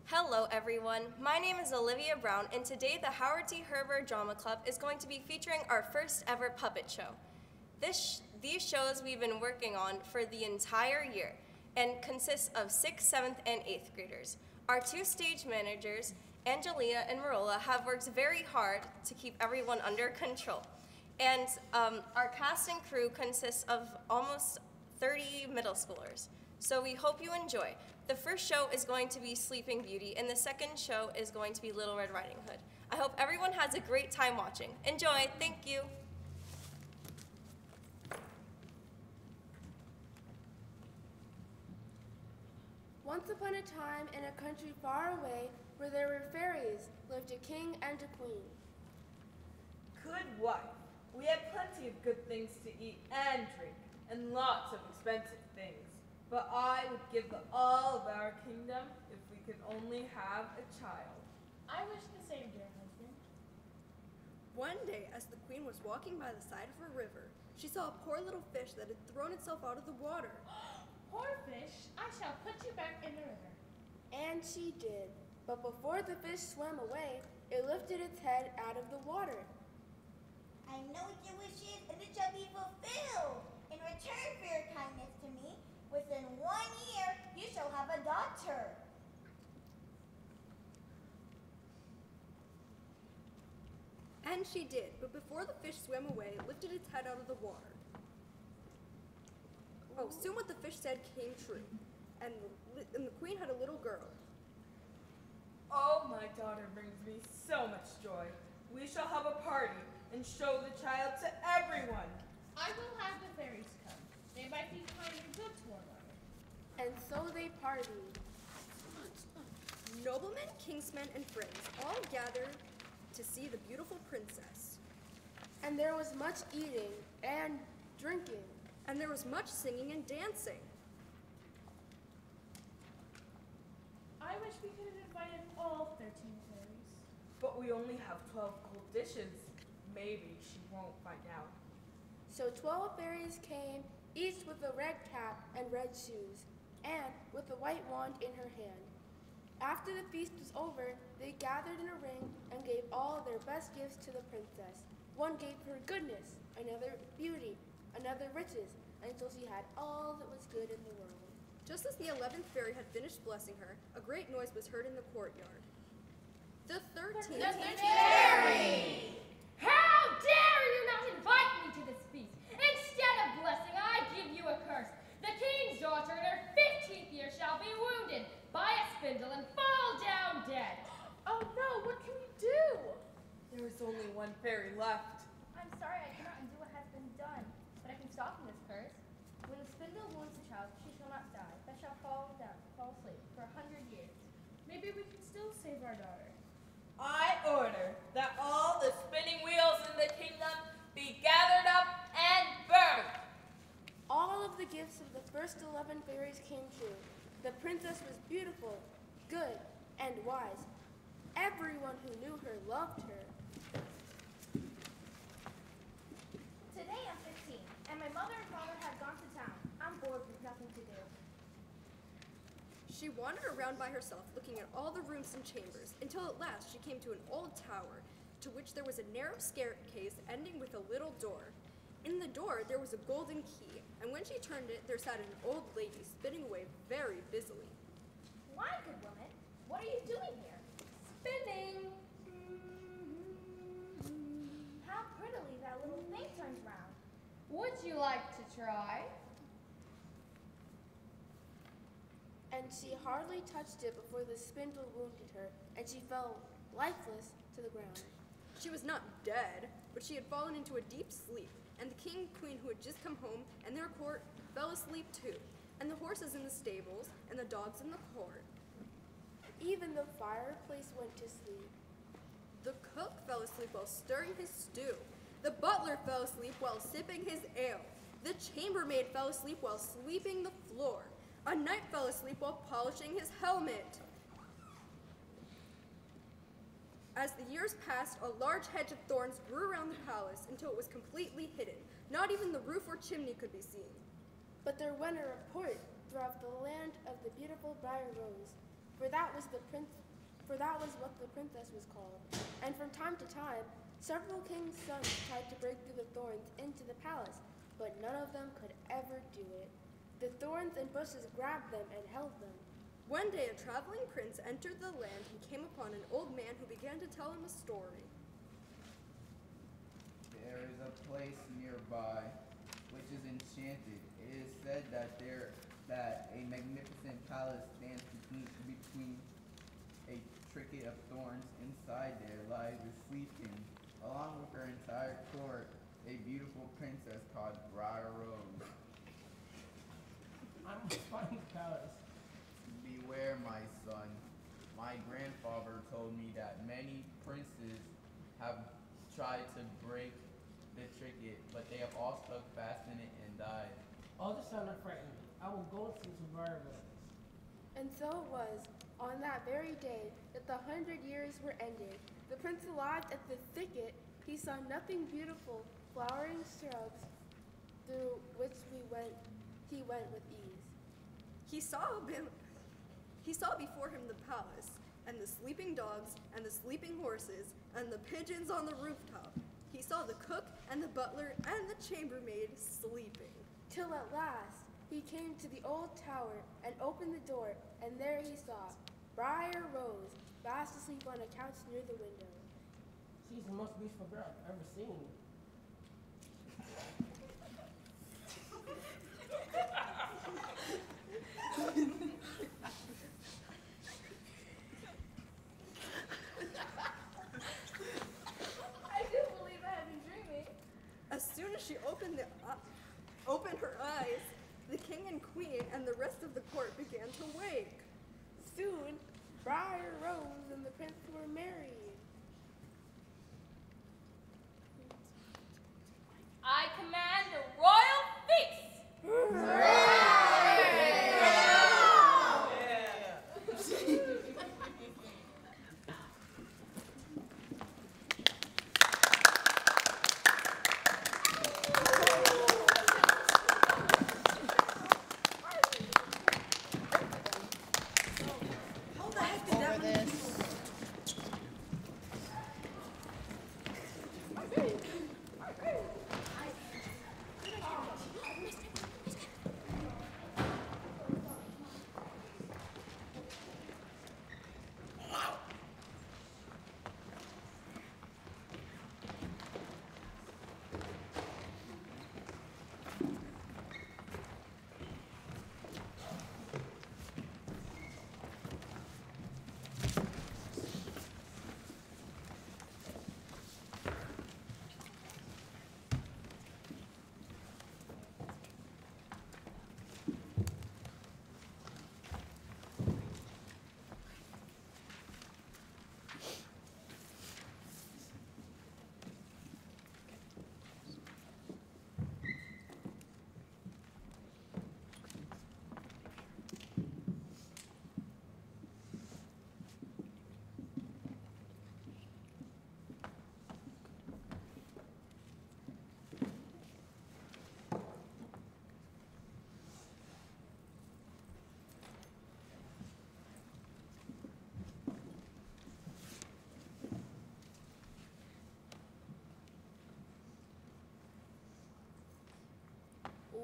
Hello everyone, my name is Olivia Brown and today the Howard T. Herber Drama Club is going to be featuring our first ever puppet show. These shows we've been working on for the entire year and consists of 6th, 7th, and 8th graders. Our two stage managers, Angelia and Marola, have worked very hard to keep everyone under control. And our cast and crew consists of almost 30 middle schoolers. So we hope you enjoy. The first show is going to be Sleeping Beauty, and the second show is going to be Little Red Riding Hood. I hope everyone has a great time watching. Enjoy, thank you. Once upon a time, in a country far away, where there were fairies, lived a king and a queen. Good wife, we had plenty of good things to eat and drink, and lots of expensive things. But I would give all of our kingdom if we could only have a child. I wish the same, dear husband. One day, as the queen was walking by the side of a river, she saw a poor little fish that had thrown itself out of the water. Poor fish, I shall put you back in the river. And she did. But before the fish swam away, it lifted its head out of the water. I know your wishes, and it shall be fulfilled. In return for your kindness to me, within 1 year, you shall have a daughter. And she did, but before the fish swam away, it lifted its head out of the water. Oh, soon what the fish said came true, and the queen had a little girl. Oh, my daughter brings me so much joy. We shall have a party and show the child to everyone. I will have the fairies come. They might be kind and good to our daughter. And so they partied. Noblemen, kingsmen, and friends all gathered to see the beautiful princess. And there was much eating and drinking. And there was much singing and dancing. I wish we could have invited all 13 fairies. But we only have 12 cold dishes. Maybe she won't find out. So 12 fairies came, each with a red cap and red shoes, and with a white wand in her hand. After the feast was over, they gathered in a ring and gave all their best gifts to the princess. One gave her goodness, another beauty, another riches, until she had all that was good in the world. Just as the 11th fairy had finished blessing her, a great noise was heard in the courtyard. The 13th fairy! How dare you not invite me to this feast? Instead of blessing, I give you a curse. The king's daughter in her 15th year shall be wounded by a spindle and fall down dead. Oh no, what can we do? There is only one fairy left. I'm sorry I cannot undo what has been done, but I can soften this curse. When the spindle wounds the child, she shall not die, but shall fall asleep for 100 years. Maybe we can still save our daughter. I order that all the spinning wheels in the kingdom be gathered up and burned. All of the gifts of the first 11 fairies came true. The princess was beautiful, good, and wise. Everyone who knew her loved her. Today I'm 15, and my mother and father have gone to town. I'm bored with nothing to do. She wandered around by herself, looking at all the rooms and chambers, until at last she came to an old tower, to which there was a narrow staircase ending with a little door. In the door there was a golden key, and when she turned it, there sat an old lady spinning away very busily. Why, good woman? What are you doing here? Spinning. How prettily that little thing turns round. Would you like to try? And she hardly touched it before the spindle wounded her, and she fell lifeless to the ground. She was not dead, but she had fallen into a deep sleep, and the king and queen who had just come home and their court fell asleep too, and the horses in the stables and the dogs in the court. Even the fireplace went to sleep. The cook fell asleep while stirring his stew. The butler fell asleep while sipping his ale. The chambermaid fell asleep while sweeping the floor. A knight fell asleep while polishing his helmet. As the years passed, a large hedge of thorns grew around the palace until it was completely hidden. Not even the roof or chimney could be seen. But there went a report throughout the land of the beautiful Briar Rose. for that was what the princess was called. And from time to time, several kings' sons tried to break through the thorns into the palace, but none of them could ever do it. The thorns and bushes grabbed them and held them. One day, a traveling prince entered the land and came upon an old man who began to tell him a story. There is a place nearby which is enchanted. It is said that a magnificent palace stands between a thicket of thorns. Inside there lies a sleep king, along with her entire court, a beautiful princess called Briar Rose. I must find the palace. Beware, my son. My grandfather told me that many princes have tried to break the thicket, but they have all stuck fast in it and died. All this sound not frightening me. I will go and see some briar roses. And so it was, on that very day, that the 100 years were ended. The prince arrived at the thicket. He saw nothing beautiful, flowering shrubs, through which he went with ease. He saw before him the palace, and the sleeping dogs, and the sleeping horses, and the pigeons on the rooftop. He saw the cook, and the butler, and the chambermaid sleeping. Till at last, he came to the old tower and opened the door, and there he saw Briar Rose, fast asleep on a couch near the window. She's the most beautiful girl I've ever seen. I do believe I have been dreaming. As soon as she opened her eyes, the king and queen and the rest of the court began to wake. Soon, Briar Rose and the prince were married. I command a royal feast!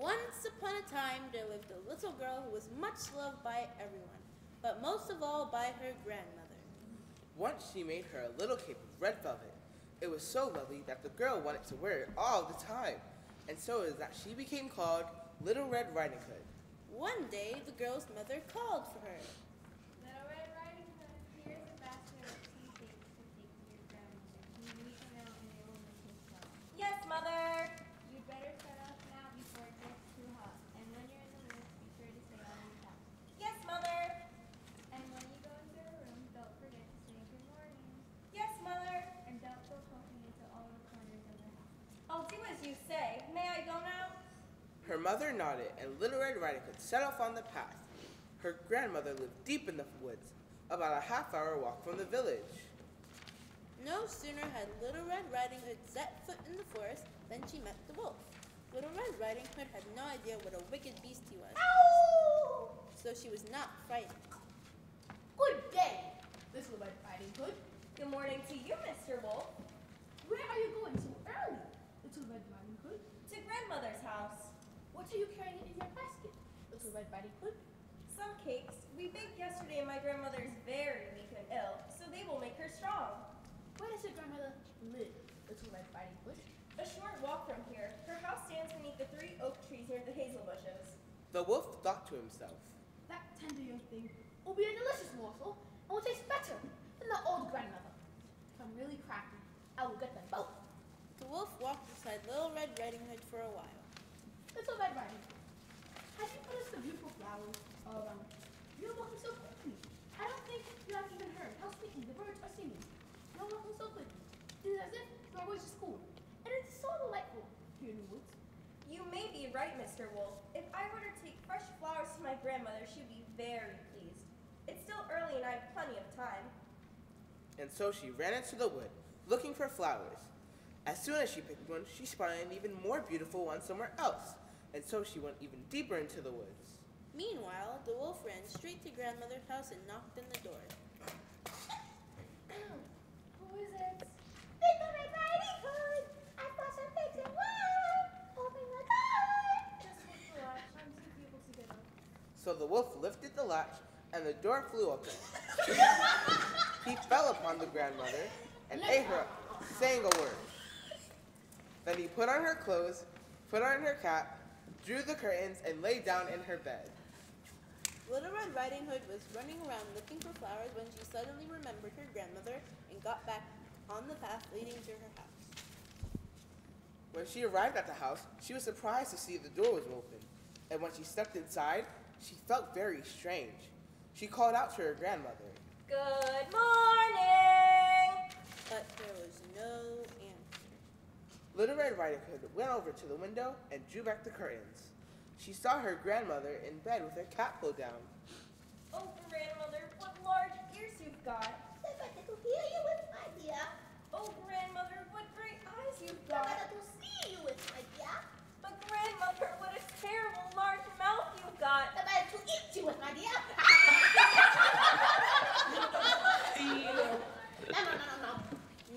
Once upon a time, there lived a little girl who was much loved by everyone, but most of all by her grandmother. Once she made her a little cape of red velvet. It was so lovely that the girl wanted to wear it all the time, and so it is that she became called Little Red Riding Hood. One day, the girl's mother called for her. Little Red Riding Hood, here's a basket of tea cakes to take to your grandmother. Can you reach them out and they will make it well? Yes, Mother. You'd better set off now before it gets too hot. And when you're in the mood, be sure to say all your tasks. Yes, Mother. And when you go into her room, don't forget to say good morning. Yes, Mother. And don't go poking into all the corners of the house. I'll do as you say. May I go now? Her mother nodded, and Little Red Riding Hood set off on the path. Her grandmother lived deep in the woods, about a half-hour walk from the village. No sooner had Little Red Riding Hood set foot in the forest than she met the wolf. Little Red Riding Hood had no idea what a wicked beast he was, Ow! so she was not frightened. Good Little Red Riding Hood? Some cakes. We baked yesterday and my grandmother's very weak and ill, so they will make her strong. Where does your grandmother live, Little Red Riding Hood? A short walk from here. Her house stands beneath the 3 oak trees near the hazel bushes. The wolf thought to himself, That tender young thing will be a delicious morsel and will taste better than the old grandmother. If I'm really crafty, I will get them both. The wolf walked beside Little Red Riding Hood for a while. Little Red Riding Hood, have you noticed the beautiful flowers all around? You're walking so quickly. I don't think you have even heard how sweetly the birds are singing. You're walking so quickly. It is as if you are going to school. And it's so delightful here in the woods. You may be right, Mr. Wolf. If I were to take fresh flowers to my grandmother, she'd be very pleased. It's still early and I have plenty of time. and so she ran into the wood, looking for flowers. As soon as she picked one, she spotted an even more beautiful one somewhere else, and so she went even deeper into the woods. Meanwhile, the wolf ran straight to grandmother's house and knocked on the door. Who is it? Little Red Riding Hood, I've got some pigs and wine. Open the door. Just lift the latch. I'm too feeble to get up. So the wolf lifted the latch, and the door flew open. He fell upon the grandmother and ate her up, saying a word. Then he put on her clothes, put on her cap, drew the curtains, and lay down in her bed. Little Red Riding Hood was running around looking for flowers when she suddenly remembered her grandmother and got back on the path leading to her house. When she arrived at the house, she was surprised to see the door was open, and when she stepped inside, she felt very strange. She called out to her grandmother. Good morning! But there was no answer. Little Red Riding Hood went over to the window and drew back the curtains. She saw her grandmother in bed with her cap pulled down. Oh, grandmother, what large ears you've got. They're better to hear you with, my dear. Oh, grandmother, what great eyes you've They're got. better to see you with, my dear. But grandmother, what a terrible large mouth you've got. They're better to eat you with, my dear. No.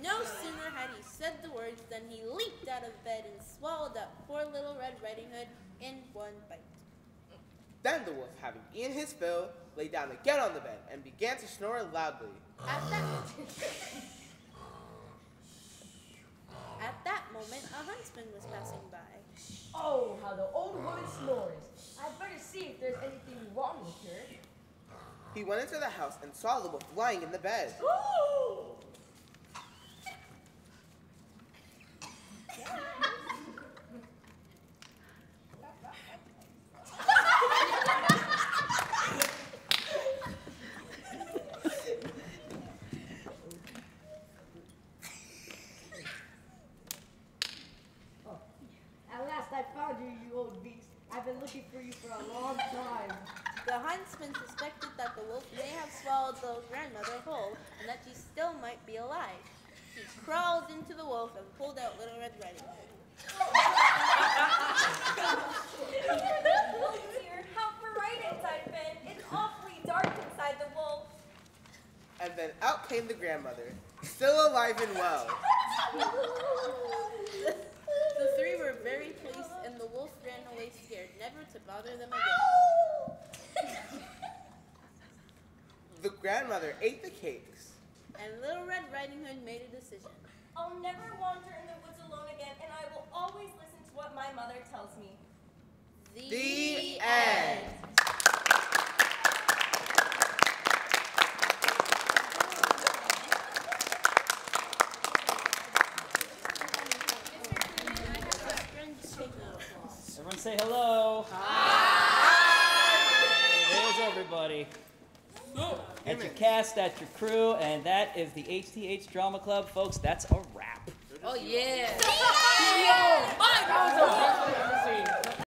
No sooner had he said the words than he leaped out of bed and swallowed up poor Little Red Riding Hood in one bite. Then the wolf, having eaten his fill, lay down again on the bed and began to snore loudly. At that moment, a huntsman was passing by. Oh, how the old woman snores. I'd better see if there's anything wrong with her. He went into the house and saw the wolf lying in the bed. Ooh! At last I found you, you old beast. I've been looking for you for a long time. The huntsman suspected that the wolf may have swallowed the grandmother whole and that she still might be alive. He crawled into the wolf and pulled out Little Red Riding Hood. Oh dear, how bright inside been. It's awfully dark inside the wolf. And then out came the grandmother, still alive and well. The three were very pleased, and the wolf ran away scared, never to bother them again. The grandmother ate the cakes. And Little Red Riding Hood made a decision. I'll never wander in the woods alone again, and I will always listen to what my mother tells me. The end. Everyone say hello. There's everybody. That's your cast, that's your crew, and that is the H.T.H Drama Club. Folks, that's a wrap. Oh, yeah. Yo!